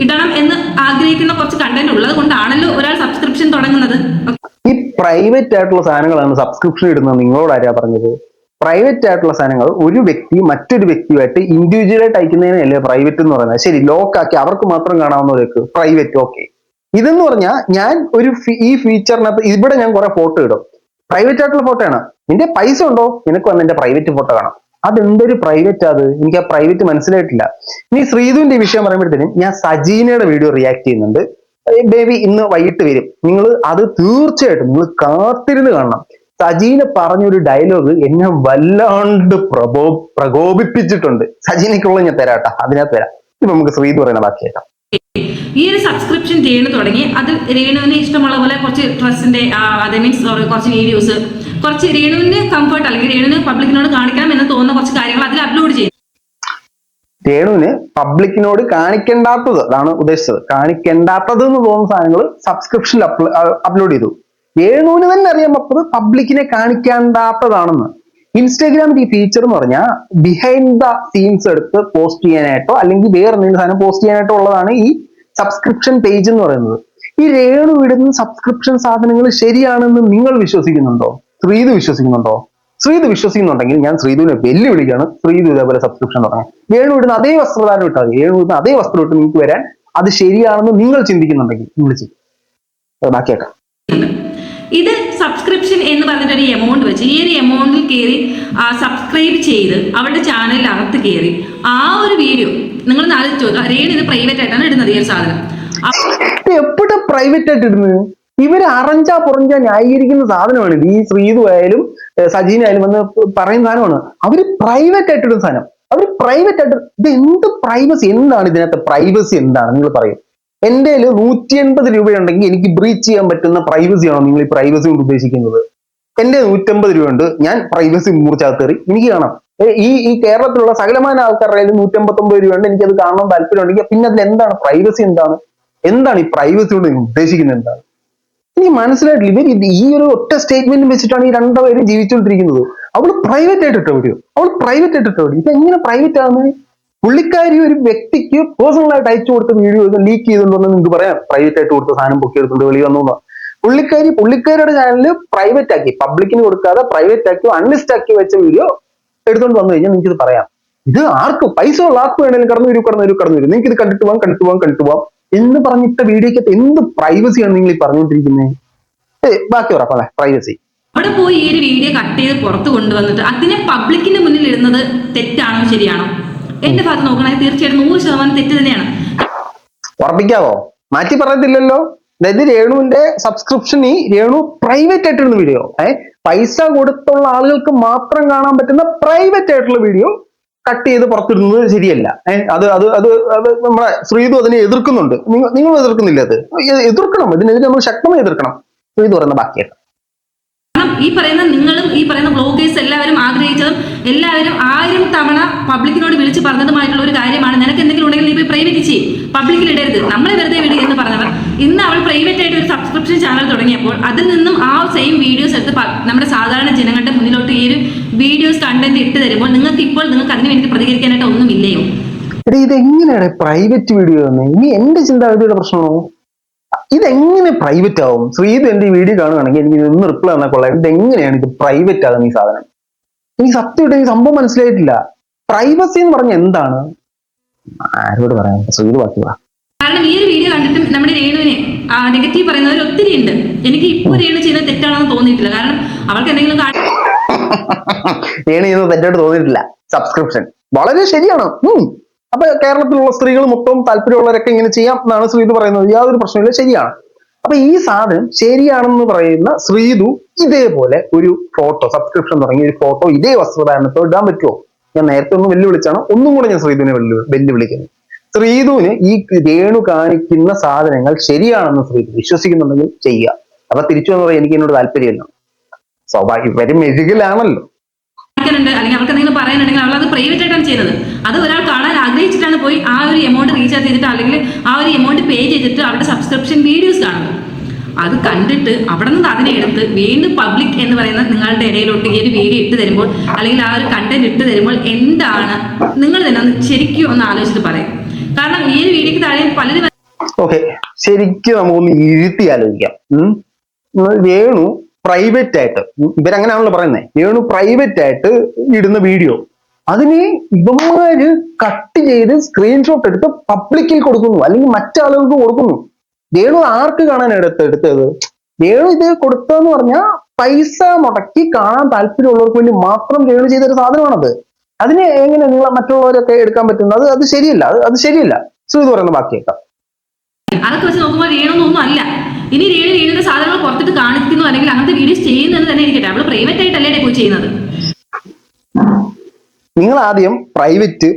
ഇടണം എന്ന് ആഗ്രഹിക്കുന്ന കുറച്ച് കണ്ടന്റ് ഉള്ളത് കൊണ്ടാണല്ലോ ഒരാൾ സബ്സ്ക്രിപ്ഷൻ തുടങ്ങുന്നത്. ഈ പ്രൈവറ്റ് ആയിട്ടുള്ള സാധനങ്ങളാണ് സബ്സ്ക്രിപ്ഷൻ ഇടുന്നത്. നിങ്ങളോട് ആരാ പറഞ്ഞത്? പ്രൈവറ്റ് ആയിട്ടുള്ള സാധനങ്ങൾ ഒരു വ്യക്തി മറ്റൊരു വ്യക്തിയുമായിട്ട് ഇൻഡിവിജ്വലായിട്ട് അയക്കുന്നതിനല്ലേ പ്രൈവറ്റ് എന്ന് പറയുന്നത്. ശരി, ലോക്കാക്കി അവർക്ക് മാത്രം കാണാവുന്നവർക്ക് പ്രൈവറ്റ്. ഓക്കെ, ഇതെന്ന് പറഞ്ഞാൽ ഞാൻ ഈ ഫീച്ചറിനകത്ത് ഇവിടെ ഞാൻ കുറെ ഫോട്ടോ ഇടും. പ്രൈവറ്റ് ആയിട്ടുള്ള ഫോട്ടോ ആണ്. നിന്റെ പൈസ ഉണ്ടോ നിനക്ക് വന്ന് എന്റെ പ്രൈവറ്റ് ഫോട്ടോ കാണാം. അതെന്തൊരു പ്രൈവറ്റ് അത്? എനിക്ക് ആ പ്രൈവറ്റ് മനസ്സിലായിട്ടില്ല. ഇനി ശ്രീതുവിന്റെ വിഷയം പറയുമ്പോഴത്തേനും ഞാൻ സജീനയുടെ വീഡിയോ റിയാക്ട് ചെയ്യുന്നുണ്ട്. ബേബി ഇന്ന് വൈകിട്ട് വരും. നിങ്ങൾ അത് തീർച്ചയായിട്ടും നിങ്ങൾ കാത്തിരുന്ന് കാണണം. സജീന പറഞ്ഞൊരു ഡയലോഗ് എന്നെ വല്ലാണ്ട് പ്രകോപിപ്പിച്ചിട്ടുണ്ട്. സജീനയ്ക്കുള്ള ഞാൻ തരാട്ടാ, അതിനകത്ത് വരാം. ഇപ്പൊ നമുക്ക് ശ്രീതു പറയുന്ന ബാക്കിയാക്കാം. ഈ ഒരു സബ്സ്ക്രിപ്ഷൻ രേണു തുടങ്ങി. അത് രേണുവിന് ഇഷ്ടമുള്ള പോലെ കുറച്ച് ഡ്രസ്സിന്റെ അത് മീൻസ് കുറച്ച് വീഡിയോസ്, കുറച്ച് രേണുവിന് കംഫർട്ട് അല്ലെങ്കിൽ രേണുവിന് പബ്ലിക്കിനോട് കാണിക്കണം എന്ന് തോന്നുന്ന കുറച്ച് കാര്യങ്ങൾ അതിൽ അപ്ലോഡ് ചെയ്യും. രേണുവിന് പബ്ലിക്കിനോട് കാണിക്കേണ്ടാത്തത്, അതാണ് ഉദ്ദേശിച്ചത്. കാണിക്കേണ്ടാത്തത് എന്ന് തോന്നുന്ന സാധനങ്ങൾ സബ്സ്ക്രിപ്ഷനിൽ അപ്ലോഡ് ചെയ്തു. രേണുവിന് തന്നെ അറിയാൻ പറ്റത് പബ്ലിക്കിനെ കാണിക്കേണ്ടാത്തതാണെന്ന്. ഇൻസ്റ്റാഗ്രാമിന്റെ ഈ ഫീച്ചർ എന്ന് പറഞ്ഞാൽ ബിഹൈൻഡ് ദ സീൻസ് എടുത്ത് പോസ്റ്റ് ചെയ്യാനായിട്ടോ അല്ലെങ്കിൽ വേറെ എന്തെങ്കിലും സാധനം പോസ്റ്റ് ചെയ്യാനായിട്ടോ ഉള്ളതാണ് ഈ സബ്സ്ക്രിപ്ഷൻ പേജ് എന്ന് പറയുന്നത്. ഈ രേണു ഇടുന്ന സബ്സ്ക്രിപ്ഷൻ സാധനങ്ങൾ ശരിയാണെന്ന് നിങ്ങൾ വിശ്വസിക്കുന്നുണ്ടോ? ശ്രീതു വിശ്വസിക്കുന്നുണ്ടോ? ശ്രീതു വിശ്വസിക്കുന്നുണ്ടെങ്കിൽ ഞാൻ ശ്രീതുവിനെ വെല്ലുവിളിക്കാണ്. ശ്രീതു ഇതേപോലെ സബ്സ്ക്രിപ്ഷൻ തുടങ്ങാം. രേണു ഇടുന്ന അതേ വസ്ത്രധാരം ഇട്ടാൽ രേണു ഇടുന്ന അതേ വസ്ത്രം ഇട്ട് നിങ്ങൾക്ക് വരാൻ അത് ശരിയാണെന്ന് നിങ്ങൾ ചിന്തിക്കുന്നുണ്ടെങ്കിൽ നിങ്ങൾ ചെയ്യും. ബാക്കിയാക്കാം. ഇത് സബ്സ്ക്രിപ്ഷൻ എന്ന് പറഞ്ഞിട്ട് ഒരു എമൗണ്ട് വെച്ച് ഈ ഒരു എമൗണ്ടിൽ കയറി സബ്സ്ക്രൈബ് ചെയ്ത് അവരുടെ ചാനലിനകത്ത് കയറി ആ ഒരു വീഡിയോ നിങ്ങൾ ആലോചിച്ച് നോക്കുക. രേണു ഇത് പ്രൈവറ്റ് ആയിട്ടാണ് ഇടുന്നത്. ഈ ഒരു സാധനം എപ്പോഴും പ്രൈവറ്റ് ആയിട്ട് ഇടുന്നത്? ഇവര് അറഞ്ചാ പുറഞ്ചാ ന്യായീകരിക്കുന്ന സാധനമാണ് ഇത്. ഈ ശ്രീതു ആയാലും സജീന ആയാലും വന്ന് പറയുന്ന സാധനമാണ്. അവര് പ്രൈവറ്റ് ആയിട്ട് ഇടുന്ന സാധനം. അവര് പ്രൈവറ്റ് ആയിട്ട് ഇത് എന്ത് പ്രൈവസി? എന്താണ് ഇതിനകത്ത് പ്രൈവസി? എന്താണ് നിങ്ങൾ പറയും? എന്റെ 180 രൂപയുണ്ടെങ്കിൽ എനിക്ക് ബ്രീച്ച് ചെയ്യാൻ പറ്റുന്ന പ്രൈവസിയാണോ നിങ്ങൾ ഈ പ്രൈവസി കൊണ്ട് ഉദ്ദേശിക്കുന്നത്? എന്റെ 150 രൂപയുണ്ട്, ഞാൻ പ്രൈവസി മൂർച്ചകത്ത് കയറി എനിക്ക് കാണാം. ഈ കേരളത്തിലുള്ള സകലമായ ആൾക്കാരുടെ 159 രൂപയുണ്ട്, എനിക്കത് കാണാൻ താല്പര്യമുണ്ടെങ്കിൽ പിന്നെ അതിൽ എന്താണ് പ്രൈവസി? എന്താണ് ഈ പ്രൈവസി കൊണ്ട് നിങ്ങൾ ഉദ്ദേശിക്കുന്നത്? എന്താണ് എനിക്ക് മനസ്സിലായിട്ടില്ല. ഇവർ ഈ ഒരു ഒറ്റ സ്റ്റേറ്റ്മെന്റ് വെച്ചിട്ടാണ് ഈ രണ്ടുപേരും ജീവിച്ചുകൊണ്ടിരിക്കുന്നത്. അവള് പ്രൈവറ്റ് ആയിട്ട് ഇട്ട വീഡിയോ, ഇത് എങ്ങനെ പ്രൈവറ്റ് ആകുന്നത്? പുള്ളിക്കാരി ഒരു വ്യക്തിക്ക് പേഴ്സണൽ ആയിട്ട് അയച്ചു കൊടുത്ത വീഡിയോ ലീക്ക് ചെയ്തിട്ടുണ്ടെന്ന് നിങ്ങൾക്ക് പറയാം. പ്രൈവറ്റ് ആയിട്ട് കൊടുത്ത സാധനം പൊക്കി എടുത്തുകൊണ്ട് വെളി വന്നു. പുള്ളിക്കാരിയുടെ ചാനലിൽ പ്രൈവറ്റ് ആക്കി, പബ്ലിക്കിന് കൊടുക്കാതെ പ്രൈവറ്റ് ആക്കി അൺലിസ്റ്റ് ആക്കി വെച്ച വീഡിയോ എടുത്തുകൊണ്ട് വന്നു കഴിഞ്ഞാൽ നിങ്ങൾക്ക് ഇത് പറയാം. ഇത് ആർക്ക് പൈസ ഉള്ള ആർക്ക് വേണമെങ്കിലും കടന്നു വരും. നിങ്ങൾക്ക് ഇത് കണ്ടിട്ട് പോവാം എന്ന് പറഞ്ഞിട്ട വീഡിയോക്കകത്ത് എന്ത് പ്രൈവസിയാണ് നിങ്ങൾ ഈ പറഞ്ഞുകൊണ്ടിരിക്കുന്നത്? ബാക്കി ഉറപ്പല്ലേ പ്രൈവസി. അവിടെ പോയി ഈ ഒരു വീഡിയോ കട്ട് ചെയ്ത് പുറത്ത് കൊണ്ടുവന്നിട്ട് അതിനെ പബ്ലിക്കിന്റെ മുന്നിൽ ഇടുന്നത് തെറ്റാണോ ശരിയാണോ? എന്റെ ഭാഗത്ത് നോക്കണമെങ്കിൽ തീർച്ചയായിട്ടും 100% തെറ്റ് തന്നെയാണ്. ഉറപ്പിക്കാവോ? മാറ്റി പറയത്തില്ലല്ലോ. അതായത് രേണുവിന്റെ സബ്സ്ക്രിപ്ഷൻ ഈ രേണു പ്രൈവറ്റ് ആയിട്ടുള്ള വീഡിയോ, പൈസ കൊടുത്തുള്ള ആളുകൾക്ക് മാത്രം കാണാൻ പറ്റുന്ന പ്രൈവറ്റ് ആയിട്ടുള്ള വീഡിയോ കട്ട് ചെയ്ത് പുറത്തിടുന്നത് ശരിയല്ല. അത് നമ്മുടെ ശ്രീതു അതിനെ എതിർക്കുന്നുണ്ട്. നിങ്ങൾ എതിർക്കുന്നില്ല? അത് എതിർക്കണം. ഇതിനെതിരെ നമ്മൾ ശക്തമായി എതിർക്കണം. ശ്രീതു പറയുന്ന ബാക്കിയാണ്. ഈ പറയുന്ന നിങ്ങളും ഈ പറയുന്ന ബ്ലോഗേഴ്സ് എല്ലാവരും ആഗ്രഹിച്ചതും എല്ലാവരും 1000 തവണ പബ്ലിക്കിനോട് വിളിച്ച് പറഞ്ഞതുമായിട്ടുള്ള ഒരു കാര്യമാണ്. നിനക്ക് എന്തെങ്കിലും ഉണ്ടെങ്കിൽ നീ പോയി പ്രൈവറ്റ് ചെയ്യും, പബ്ലിക്കിൽ ഇടരുത്, നമ്മളെ വെറുതെ വിടുക എന്ന് പറഞ്ഞവർ ഇന്ന് അവൾ പ്രൈവറ്റ് ആയിട്ട് ഒരു സബ്സ്ക്രിപ്ഷൻ ചാനൽ തുടങ്ങിയപ്പോൾ അതിൽ നിന്നും ആ സെയിം വീഡിയോസ് എടുത്ത് നമ്മുടെ സാധാരണ ജനങ്ങളുടെ മുന്നിലോട്ട് ഈ ഒരു വീഡിയോസ് കണ്ടന്റ് ഇട്ട് തരുമ്പോൾ നിങ്ങൾക്ക് അതിന് വേണ്ടി പ്രതികരിക്കാനായിട്ട് ഒന്നുമില്ലയോ? ഇതെങ്ങനെയാണ് പ്രൈവറ്റ് വീഡിയോ? ഇനി എന്റെ ചിന്താഗതിയുടെ പ്രശ്നമാണോ? ഇതെങ്ങനെ പ്രൈവറ്റ് ആവും? ശ്രീതു എന്റെ ഈ വീഡിയോ കാണുകയാണെങ്കിൽ എനിക്ക് ഇന്ന് റിപ്ലൈ തന്നാൽ കൊള്ളാം. ഇതെങ്ങനെയാണ് ഇത് പ്രൈവറ്റ് ആകുന്ന ഈ സാധനം? എനിക്ക് സത്യമായിട്ട് ഈ സംഭവം മനസ്സിലായിട്ടില്ല. പ്രൈവസി എന്ന് പറഞ്ഞ എന്താണ്? ആരോട് പറയാം? ശ്രീതു ബാക്കി. കാരണം ഈ ഒരു വീഡിയോ കണ്ടിട്ടും നമ്മുടെ രേണുവിനെ നെഗറ്റീവ് പറയുന്നവർ ഒത്തിരി ഉണ്ട്. എനിക്ക് ഇപ്പോൾ രേണു ചെയ്യുന്നത് തെറ്റാണെന്ന് തോന്നിയിട്ടില്ല. കാരണം അവൾക്ക് എന്തെങ്കിലും രേണു ചെയ്യുന്നത് തെറ്റായിട്ട് തോന്നിയിട്ടില്ല. സബ്സ്ക്രിപ്ഷൻ വളരെ ശരിയാണ്. അപ്പൊ കേരളത്തിലുള്ള സ്ത്രീകൾ മൊത്തം താല്പര്യമുള്ളവരൊക്കെ ഇങ്ങനെ ചെയ്യാം എന്നാണ് ശ്രീതു പറയുന്നത്. യാതൊരു പ്രശ്നമില്ല, ശരിയാണ്. അപ്പൊ ഈ സാധനം ശരിയാണെന്ന് പറയുന്ന ശ്രീതു ഇതേപോലെ ഒരു ഫോട്ടോ, സബ്സ്ക്രിപ്ഷൻ തുടങ്ങിയ ഒരു ഫോട്ടോ ഇതേ വസ്ത്രധാരണത്തോ ഇടാൻ പറ്റുമോ? ഞാൻ നേരത്തെ ഒന്ന് വെല്ലുവിളിച്ചാണ്, ഒന്നും കൂടെ ഞാൻ ശ്രീതുവിനെ വെല്ലുവിളിക്കുന്നത്. ശ്രീതുവിന് ഈ രേണു കാണിക്കുന്ന സാധനങ്ങൾ ശരിയാണെന്ന് ശ്രീതു വിശ്വസിക്കുന്നുണ്ടെങ്കിൽ ചെയ്യുക. അപ്പൊ തിരിച്ചു എന്ന് പറയാൻ എനിക്ക് എന്നോട് താല്പര്യമില്ല. സ്വാഭാവികം ഇവര് മെഴുകിലാണല്ലോ. അല്ലെങ്കിൽ അവർക്ക് എന്തെങ്കിലും പറയാനുണ്ടെങ്കിൽ അവൾ അത് പ്രൈവറ്റ് ആയിട്ടാണ് ചെയ്യുന്നത്. അത് ഒരാൾ കാണാൻ ആഗ്രഹിച്ചിട്ടാണ് പോയി ആ ഒരു എമൗണ്ട് റീചാർജ് ചെയ്തിട്ട് അല്ലെങ്കിൽ ആ ഒരു എമൗണ്ട് പേ ചെയ്തിട്ട് അവരുടെ സബ്സ്ക്രിപ്ഷൻ വീഡിയോസ് കാണുന്നത്. അത് കണ്ടിട്ട് അവിടെ നിന്ന് അതിനെ എടുത്ത് വീണ്ടും പബ്ലിക് എന്ന് പറയുന്ന നിങ്ങളുടെ ഇടയിലോട്ട് ഈ ഒരു വീഡിയോ ഇട്ട് തരുമ്പോൾ അല്ലെങ്കിൽ ആ ഒരു കണ്ടന്റ് ഇട്ട് തരുമ്പോൾ എന്താണ് നിങ്ങൾ തന്നെ ഒന്ന് ശരിക്കും ഒന്ന് ആലോചിച്ചിട്ട് പറയാം. കാരണം ഈ ഒരു വീഡിയോക്ക് താഴെ പലരും ഓക്കെ, ശരിക്കും നമുക്കൊന്ന് ഇരുത്തി ആലോചിക്കാം. രേണു പ്രൈവറ്റ് ആയിട്ട്, ഇവരങ്ങനെയാണല്ലോ പറയുന്നത്, രേണു പ്രൈവറ്റ് ആയിട്ട് ഇടുന്ന വീഡിയോ അതിന് ഇവന്മാര് കട്ട് ചെയ്ത് സ്ക്രീൻഷോട്ട് എടുത്ത് പബ്ലിക്കിൽ കൊടുക്കുന്നു, അല്ലെങ്കിൽ മറ്റാളുകൾക്ക് കൊടുക്കുന്നു. രേണു ആർക്ക് കാണാൻ എടുത്തത്? രേണു ഇത് കൊടുത്തതെന്ന് പറഞ്ഞാൽ പൈസ മുടക്കി കാണാൻ താല്പര്യമുള്ളവർക്ക് വേണ്ടി മാത്രം രേണു ചെയ്തൊരു സാധനമാണത്. അതിന് എങ്ങനെ നിങ്ങൾ മറ്റുള്ളവരൊക്കെ എടുക്കാൻ പറ്റുന്നത്? അത് ശരിയല്ല, അത് ശരിയല്ല. ശ്രീതു പറയുന്ന ബാക്കിയേക്കാം. അതൊക്കെ വെച്ച് നോക്കുമ്പോൾ രേണൊന്നും അല്ല. ഇനി രേണുവിന്റെ സാധനങ്ങൾ പുറത്തിട്ട് കാണിക്കുന്നു അല്ലെങ്കിൽ അങ്ങനത്തെ വീഡിയോസ് ചെയ്യുന്നതെന്ന് തന്നെ ഇരിക്കട്ടെ, അവള് പ്രൈവറ്റ് ആയിട്ടല്ലേ പോയി ചെയ്യുന്നത്. നിങ്ങൾ ആദ്യം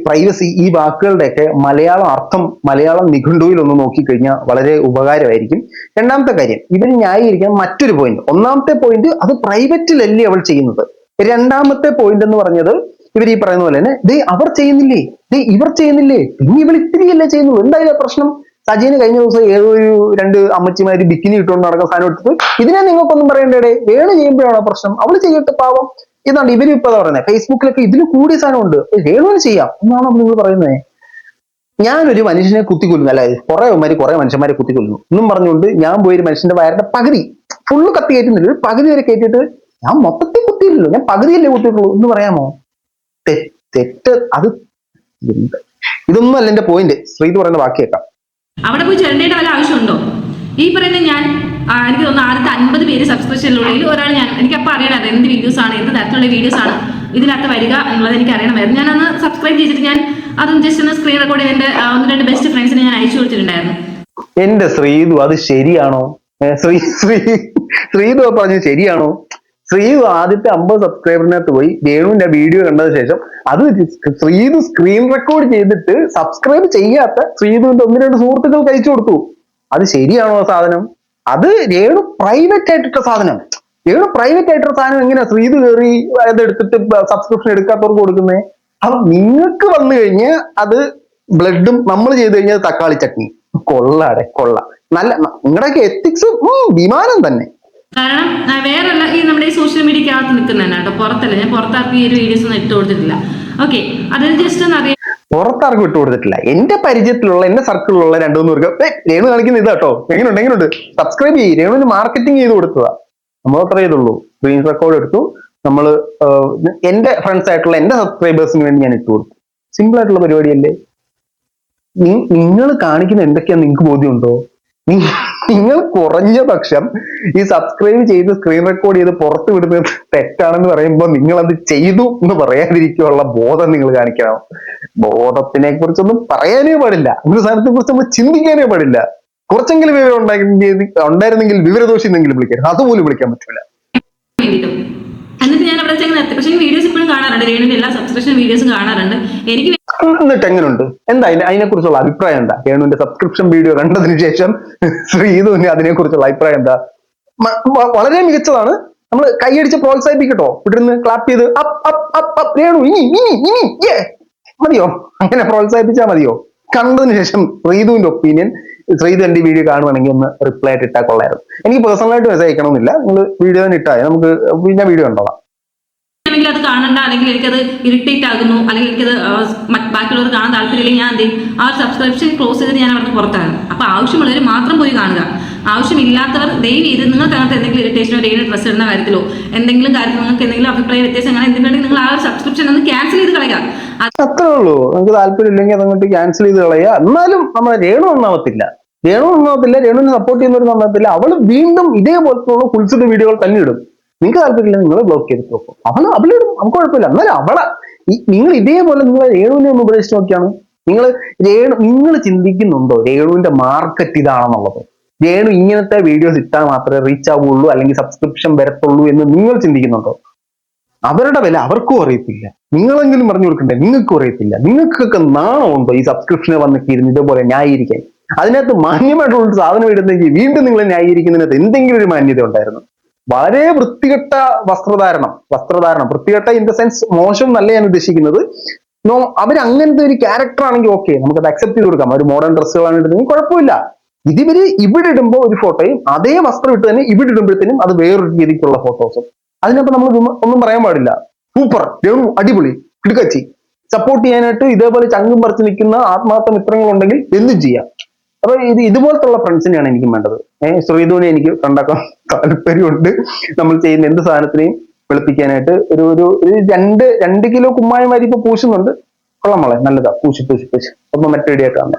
പ്രൈവസി ഈ വാക്കുകളുടെയൊക്കെ മലയാളം അർത്ഥം, മലയാളം നിഘണ്ടുവിൽ ഒന്ന് നോക്കിക്കഴിഞ്ഞാൽ വളരെ ഉപകാരമായിരിക്കും. രണ്ടാമത്തെ കാര്യം, ഇവർ ന്യായീകരിക്കാൻ മറ്റൊരു പോയിന്റ്. ഒന്നാമത്തെ പോയിന്റ്, അത് പ്രൈവറ്റിലല്ലേ അവൾ ചെയ്യുന്നത്. രണ്ടാമത്തെ പോയിന്റ് എന്ന് പറഞ്ഞത്, ഇവർ ഈ പറയുന്ന പോലെ തന്നെ അവർ ചെയ്യുന്നില്ലേ, ഇവർ ചെയ്യുന്നില്ലേ, പിന്നെ ഇവൾ ഇത്തിരിയല്ലേ ചെയ്യുന്നുള്ളൂ. എന്തായാലും പ്രശ്നം? സജീന് കഴിഞ്ഞ ദിവസം ഏതോ ഒരു 2 അമ്മച്ചിമാര് ബിക്കിനി ഇട്ടുകൊണ്ട് നടക്കുന്ന സാധനം എടുത്തിട്ട് ഇതിനെ നിങ്ങൾക്കൊന്നും പറയേണ്ടേ? രേണു ചെയ്യുമ്പോഴാണോ പ്രശ്നം? അവള് ചെയ്യട്ടെ, പാവം. ഇതാണ് ഇവര് ഇപ്പൊ പറയുന്നത്. ഫേസ്ബുക്കിലൊക്കെ ഇതിന് കൂടിയ സാധനമുണ്ട്, രേണുവിന് ചെയ്യാം എന്നാണോ നിങ്ങൾ പറയുന്നത്? ഞാനൊരു മനുഷ്യനെ കുത്തിക്കൊല്ലുന്നു, അല്ല കുറെ മനുഷ്യന്മാരെ കുത്തിക്കൊല്ലുന്നു എന്നും പറഞ്ഞുകൊണ്ട് ഞാൻ പോയി ഒരു മനുഷ്യന്റെ വയറിന്റെ പകുതി ഫുള്ള് കത്തി കയറ്റുന്നില്ല, ഒരു പകുതി വരെ കയറ്റിയിട്ട് ഞാൻ മൊത്തത്തിൽ കുത്തിയില്ലല്ലോ, ഞാൻ പകുതിയല്ലേ കുത്തിയിട്ടുള്ളൂ എന്ന് പറയാമോ? തെറ്റ്. അത് ഇതൊന്നും അല്ല എന്റെ പോയിന്റ്. ശ്രീതു പറയുന്ന ബാക്കി കേൾക്കാം. അവിടെ പോയി ചെല്ലേണ്ട വല്ല ആവശ്യമുണ്ടോ? ഈ പറയുന്ന ഞാൻ എനിക്ക് തോന്നുന്നു ആദ്യത്തെ 50 പേര് സബ്സ്ക്രിപ്ഷനിലുള്ളിൽ ഒരാൾ എനിക്കപ്പോൾ അറിയണം അത് എന്ത് വീഡിയോസ് ആണ്, എന്ത് തരത്തിലുള്ള വീഡിയോസ് ആണ് ഇതിനകത്ത് വരിക എന്നുള്ളത് എനിക്ക് അറിയണമായിരുന്നു. ഞാനന്ന് സബ്സ്ക്രൈബ് ചെയ്തിട്ട് ഞാൻ അതും ജസ്റ്റ് ഒന്ന് സ്ക്രീൻ റെക്കോർഡ് ചെയ്ത് എൻ്റെ 1-2 ബെസ്റ്റ് ഫ്രണ്ട്സിനെ ഞാൻ അയച്ചു കൊടുത്തിട്ടുണ്ടായിരുന്നു. എന്റെ ശ്രീതു, അത് ശരിയാണോ? ശ്രീതു പറഞ്ഞു ശരിയാണോ? ശ്രീതു ആദ്യത്തെ 50 സബ്സ്ക്രൈബറിനകത്ത് പോയി രേണുവിന്റെ വീഡിയോ കണ്ടതിന് ശേഷം അത് ശ്രീതു സ്ക്രീൻ റെക്കോർഡ് ചെയ്തിട്ട് സബ്സ്ക്രൈബ് ചെയ്യാത്ത ശ്രീതുവിന്റെ 1-2 സുഹൃത്തുക്കൾക്ക് അയച്ചു കൊടുത്തു. അത് ശരിയാണോ സാധനം? അത് രേണു പ്രൈവറ്റ് ആയിട്ടിട്ട സാധനം. രേണു പ്രൈവറ്റ് ആയിട്ടൊരു സാധനം എങ്ങനെയാ ശ്രീതു കയറി അതെടുത്തിട്ട് സബ്സ്ക്രിപ്ഷൻ എടുക്കാത്തവർക്ക് കൊടുക്കുന്നത്? അപ്പൊ നിങ്ങൾക്ക് വന്നു കഴിഞ്ഞാൽ അത് ബ്ലഡും, നമ്മൾ ചെയ്ത് കഴിഞ്ഞാൽ തക്കാളി ചട്നി. കൊള്ള നല്ല നിങ്ങളുടെയൊക്കെ എത്തിക്സ് വിമാനം തന്നെ. കാരണം വേറെയുള്ള ഈ നമ്മുടെ ഈ സോഷ്യൽ മീഡിയക്കകത്ത് നിൽക്കുന്നതന്നെ കേട്ടോ, പുറത്തല്ല. ഞാൻ പുറത്താക്കി ഈ ഒരു വീഡിയോസ് ഒന്നും ഇട്ട് കൊടുത്തിട്ടില്ല. ഓക്കെ, അതിന് ജസ്റ്റ് ഒന്ന് അറിയാം. പുറത്താർക്കും ഇട്ട് കൊടുത്തിട്ടില്ല. എന്റെ പരിചയത്തിലുള്ള, എന്റെ സർക്കിളിലുള്ള 2-3 പേർക്ക് രേണു കാണിക്കുന്ന ഇതാട്ടോ, എങ്ങനെയുണ്ട് സബ്സ്ക്രൈബ് ചെയ്യും. രേണുവിന് മാർക്കറ്റിംഗ് ചെയ്ത് കൊടുത്തതാ. നമ്മൾ അത്ര ചെയ്തുള്ളൂ. സ്ക്രീൻ റെക്കോർഡ് എടുത്തു, നമ്മള് എന്റെ ഫ്രണ്ട്സ് ആയിട്ടുള്ള എന്റെ സബ്സ്ക്രൈബേഴ്സിന് വേണ്ടി ഞാൻ ഇട്ട് കൊടുത്തു. സിമ്പിൾ ആയിട്ടുള്ള പരിപാടിയല്ലേ? നിങ്ങൾ കാണിക്കുന്ന എന്തൊക്കെയാന്ന് നിങ്ങൾക്ക് ബോധ്യമുണ്ടോ? നിങ്ങൾ കുറഞ്ഞ പക്ഷം ഈ സബ്സ്ക്രൈബ് ചെയ്ത് സ്ക്രീൻ റെക്കോർഡ് ചെയ്ത് പുറത്ത് വിടുന്നത് തെറ്റാണെന്ന് പറയുമ്പോൾ നിങ്ങൾ അത് ചെയ്തു എന്ന് പറയാതിരിക്കാനുള്ള ബോധം നിങ്ങൾ കാണിക്കണം. ബോധത്തിനെ കുറിച്ചൊന്നും പറയാനേ പാടില്ല, ഒരു സാധനത്തെ കുറിച്ച് നമ്മൾ ചിന്തിക്കാനേ പാടില്ല. കുറച്ചെങ്കിലും വിവരം ഉണ്ടായിരുന്നെങ്കിൽ വിവരദോഷി എന്നെങ്കിലും വിളിക്കാൻ, അതുപോലും വിളിക്കാൻ പറ്റില്ല. എന്നിട്ട് ഞാൻ അവിടെ നിർത്തി. പക്ഷേ വീഡിയോസ് ഇപ്പോഴും കാണാറുണ്ട്, രേണുവിന്റെ എല്ലാ സബ്സ്ക്രിപ്ഷൻ വീഡിയോസും കാണാറുണ്ട്. എനിക്ക് എന്നിട്ട് എങ്ങനെയുണ്ട്? എന്താ അതിനെ കുറിച്ചുള്ള അഭിപ്രായം എന്താ? രേണുവിന്റെ സബ്സ്ക്രിപ്ഷൻ വീഡിയോ കണ്ടതിന് ശേഷം ശ്രീതുവിന് അതിനെ കുറിച്ചുള്ള അഭിപ്രായം എന്താ? വളരെ മികച്ചതാണ്. നമ്മൾ കൈയടിച്ച് പ്രോത്സാഹിപ്പിക്കട്ടോ, ഇവിടുന്ന് ക്ലാപ്പ് ചെയ്ത് രേണു ഇനി മതിയോ? അങ്ങനെ പ്രോത്സാഹിപ്പിച്ചാൽ മതിയോ? കണ്ടതിന് ശേഷം ശ്രീതുവിന്റെ ഒപ്പീനിയൻ, ശ്രീതു എന്റെ വീഡിയോ കാണുവാണെങ്കിൽ ഒന്ന് റിപ്ലൈ ആയിട്ട് ഇട്ടാൽ കൊള്ളായിരുന്നു. എനിക്ക് പേഴ്സണലായിട്ട് മെസ്സേജ് അയക്കണമെന്നില്ല, നിങ്ങൾ വീഡിയോ തന്നെ ഇട്ടാൽ നമുക്ക് പിന്നെ വീഡിയോ കണ്ടോളാം. അത് കാണണ്ട, അല്ലെങ്കിൽ എനിക്കത് ഇറിറ്റേറ്റ് ആകുന്നു, അല്ലെങ്കിൽ എനിക്കത് ബാക്കിയുള്ളവർ കാണാൻ താല്പര്യമില്ലെങ്കിൽ ഞാൻ എന്ത് ചെയ്യും, ആ സബ്സ്ക്രിപ്ഷൻ ക്ലോസ് ചെയ്തിട്ട് ഞാൻ അവിടെ പുറത്താണ്. അപ്പൊ ആവശ്യമുള്ളവർ മാത്രം പോയി കാണുക. ആവശ്യമില്ലാത്തവർ ദയവ് ചെയ്ത് നിങ്ങൾക്ക് അങ്ങനത്തെ എന്തെങ്കിലും ഇറിറ്റേഷനോ ഡെയിലി ഡ്രസ് ഇടുന്ന കാര്യത്തിലോ എന്തെങ്കിലും കാര്യത്തിൽ നിങ്ങൾക്ക് എന്തെങ്കിലും അഭിപ്രായ വ്യത്യാസം അങ്ങനെ എന്തെങ്കിലും നിങ്ങൾ ആ ഒരു സബ്സ്ക്രിപ്ഷൻ ഒന്ന് ക്യാൻസൽ ചെയ്ത് കളയുക. അത്രേ ഉള്ളൂ. നമുക്ക് താല്പര്യം ഇല്ലെങ്കിൽ അതങ്ങോട്ട് ക്യാൻസൽ ചെയ്ത് കളയുക. എന്നാലും നമ്മുടെ രേണു ഒന്നാവത്തില്ല. രേണു നന്നാകത്തില്ല, രേണുവിനെ സപ്പോർട്ട് ചെയ്യുന്നവർ നന്നാകത്തില്ല. അവള് വീണ്ടും ഇതേപോലത്തുള്ള ഫുൾസുഡ് വീഡിയോകൾ തന്നെ ഇടും. നിങ്ങൾക്ക് താല്പര്യമില്ല, നിങ്ങൾ ബ്ലോക്ക് ചെയ്തിട്ട് നോക്കും. അവളിടും, നമുക്ക് കുഴപ്പമില്ല. എന്നാലും അവളെ നിങ്ങൾ ഇതേപോലെ നിങ്ങൾ രേണുവിനെ ഒന്ന് ഉപദേശിച്ച് നോക്കിയാണ്. നിങ്ങൾ ചിന്തിക്കുന്നുണ്ടോ രേണുവിന്റെ മാർക്കറ്റ് ഇതാണെന്നുള്ളത്? രേണു ഇങ്ങനത്തെ വീഡിയോസ് ഇട്ടാൽ മാത്രമേ റീച്ച് ആവുള്ളൂ അല്ലെങ്കിൽ സബ്സ്ക്രിപ്ഷൻ വരത്തുള്ളൂ എന്ന് നിങ്ങൾ ചിന്തിക്കുന്നുണ്ടോ? അവരുടെ വില അവർക്കും അറിയത്തില്ല, നിങ്ങളെങ്കിലും പറഞ്ഞു കൊടുക്കണ്ടേ? നിങ്ങൾക്കും അറിയത്തില്ല. നിങ്ങൾക്കൊക്കെ നാണമുണ്ടോ ഈ സബ്സ്ക്രിപ്ഷനെ വന്നിട്ട് ഇരുന്ന് ഇതേപോലെ ന്യായീകരിക്കാൻ? അതിനകത്ത് മാന്യമായിട്ടുള്ള ഒരു സാധനം ഇടുന്നെങ്കിൽ വീണ്ടും നിങ്ങൾ ന്യായീകരിക്കുന്നതിനകത്ത് എന്തെങ്കിലും ഒരു മാന്യത ഉണ്ടായിരുന്നു. വളരെ വൃത്തികെട്ട വസ്ത്രധാരണം, വൃത്തികെട്ട ഇൻ ദ സെൻസ് മോശം എന്നല്ല ഞാൻ ഉദ്ദേശിക്കുന്നത്. അവരങ്ങനത്തെ ഒരു ക്യാരക്ടർ ആണെങ്കിൽ ഓക്കെ, നമുക്കത് അക്സെപ്റ്റ് ചെയ്ത് കൊടുക്കാം. ഒരു മോഡേൺ ഡ്രസ്സുകളാണ് ഇടുന്നെങ്കിൽ കുഴപ്പമില്ല. ഇതിവര് ഇവിടെ ഇടുമ്പോൾ ഒരു ഫോട്ടോയും അതേ വസ്ത്രം ഇട്ട് തന്നെ ഇവിടെ ഇടുമ്പോഴത്തേനും അത് വേറൊരു രീതിക്കുള്ള ഫോട്ടോസും. അതിനകത്ത് നമ്മൾ ഒന്നും പറയാൻ പാടില്ല. സൂപ്പർ രേണു, അടിപൊളി, കിടുക്കച്ചി. സപ്പോർട്ട് ചെയ്യാനായിട്ട് ഇതേപോലെ ചങ്കും പറിച്ച് നിൽക്കുന്ന ആത്മാർത്ഥ മിത്രങ്ങളുണ്ടെങ്കിൽ എന്തും ചെയ്യാം. അപ്പൊ ഇതുപോലത്തുള്ള ഫ്രണ്ട്സിനെയാണ് എനിക്ക് വേണ്ടത്. ശ്രീധുവിനെ എനിക്ക് കണ്ടാക്കാൻ താല്പര്യമുണ്ട്. നമ്മൾ ചെയ്യുന്ന എന്ത് സാധനത്തിനെയും വെളുപ്പിക്കാനായിട്ട് ഒരു 2 കിലോ കുമ്മായം വരി ഇപ്പൊ പൂശുന്നുണ്ട്. കൊള്ളാം മോളെ, നല്ലതാ, പൂശി. അപ്പൊ മറ്റേ ഇടിയാക്കാൻ